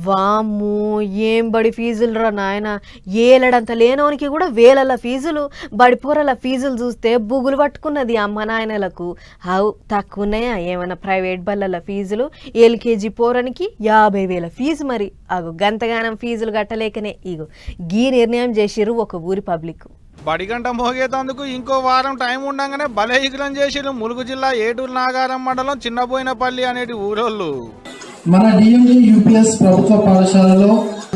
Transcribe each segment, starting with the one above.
వామ్మో! ఏం బడి ఫీజులురా నాయనా! ఏలడంత లేనోనికి కూడా వేలల ఫీజులు. బడిపోరల ఫీజులు చూస్తే బుగులు పట్టుకున్నది అమ్మ నాయనలకు. అవు తక్కువున్నాయా ఏమన్నా ప్రైవేట్ బళ్ళల ఫీజులు? ఎల్కేజీ పోరనికి 50,000 ఫీజు మరి. అగో గంతగానం ఫీజులు కట్టలేకనే ఇగో గీ నిర్ణయం చేసిర్రు ఒక ఊరి పబ్లిక్. బడిగంట మోగేతందుకు ఇంకో వారం టైం ఉండగానే బలహీకరణ చేసిరు ములుగు జిల్లా ఏటూరు నాగారం మండలం చిన్నబోయినపల్లి అనేటి ఊరోళ్ళు. మన డిఎండి యూపీఎస్ ప్రభుత్వ పాఠశాలలో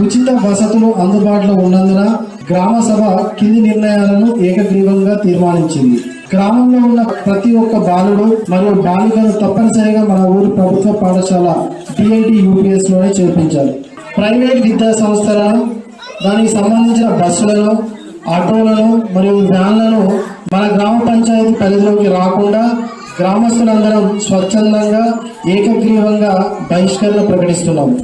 ఉచిత వసతులు అందుబాటులో ఉన్నందున గ్రామ సభ కింది నిర్ణయాలను ఏకగ్రీవంగా తీర్మానించింది. గ్రామంలో ఉన్న ప్రతి ఒక్క బాలుడు మరియు బాలికను తప్పనిసరిగా మన ఊరి ప్రభుత్వ పాఠశాల డిఎండి యూపీఎస్ లోనే చేర్పించాలి. ప్రైవేట్ విద్యా సంస్థలను, దానికి సంబంధించిన బస్సులను, ఆటోలను మరియు వ్యాన్లను మన గ్రామ పంచాయతీ పరిధిలోకి రాకుండా గ్రామస్తులందరం స్వచ్ఛందంగా ఏకగ్రీవంగా బహిష్కరణ ప్రకటిస్తున్నాము.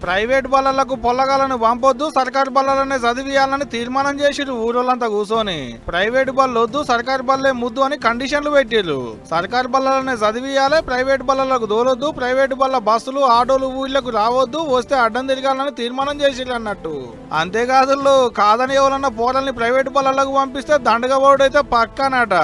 ప్రైవేట్ బళ్ళలకు పొల్లగాలను పంపొద్దు, సర్కారు బళ్ళనే చదివియాలని తీర్మానం చేసిరు ఊరోళ్ళంతా కూర్చొని. ప్రైవేట్ బళ్ళు వద్దు, సర్కారు బళ్ళే ముద్దు అని కండిషన్లు పెట్టిర్రు. సర్కారు బళ్ళనే చదివియాలి, ప్రైవేట్ బళ్ళకు దోలొద్దు, ప్రైవేట్ బళ్ళ బస్సులు ఆటోలు ఊళ్ళకు రావద్దు, వస్తే అడ్డం తిరగాలని తీర్మానం చేసిర్రు అన్నట్టు. అంతేకాదు కాదని ఎవరన్నా పోరల్ని ప్రైవేట్ బళ్ళకు పంపిస్తే దండగా పోడైతే పక్కనట.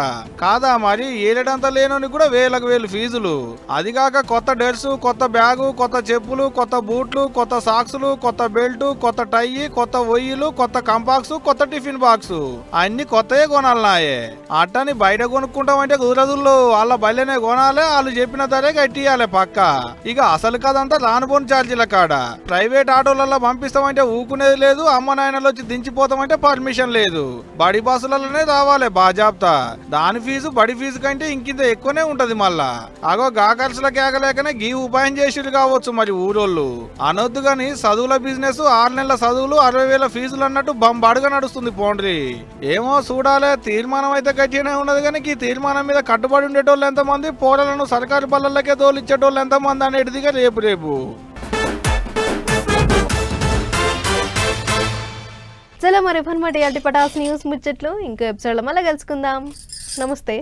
కాదా మరి ఏలేడంతా లేనోని కూడా వేలకు ఫీజులు. అదిగాక కొత్త డ్రెస్, కొత్త బ్యాగు, కొత్త చెప్పులు, కొత్త బూట్లు, కొత్త సాక్సులు, కొత్త బెల్ట్, కొత్త టై, కొత్త ఒయ్యిలు, కొత్త కంపాక్స్, కొత్త టిఫిన్ బాక్స్ అన్ని కొత్తయే కొనాలనాయే. అట్టని బయట కొనుక్కుంటామంటే కుదరదుల్లో. వాళ్ళ బయలునే కొనాలి, వాళ్ళు చెప్పిన ధరే కట్టియాలి పక్క. ఇక అసలు కదంతా రానుపోని ఛార్జీల కాడ. ప్రైవేట్ ఆటోలలో పంపిస్తామంటే ఊకునేది లేదు, అమ్మ నాయనలు వచ్చి దించిపోతామంటే పర్మిషన్ లేదు. బడి బస్సులలోనే రావాలి బాజాబ్తా. దాని ఫీజు బడి ఫీజు కంటే ఇంకింత ఎక్కువనే ఉంటది మళ్ళా. అగో గా ఖర్చుల కేకలేకనే గీ ఉపాయం చేసిరు కావచ్చు మరి ఊరోళ్ళు. అనొద్దు గాని చదువుల బిజినెస్ 6 నెలల చదువులు 60,000 ఫీజులు అన్నట్టు బంబాడుగా నడుస్తుంది పోండ్రి. ఏమో చూడాలే. తీర్మానం అయితే గట్టిగానే ఉన్నది కానీ ఈ తీర్మానం మీద కట్టుబడి ఉండేటోళ్ళు ఎంతమంది, పోరలను సర్కారు బళ్ళకే తోలిచ్చేటోళ్ళు ఎంతమంది అనేటిదిగా రేపు చలో మరి పటాస్ న్యూస్ ముచ్చట్లు ఇంకో ఎపిసోడ్లో మళ్ళీ కలుసుకుందాం. నమస్తే.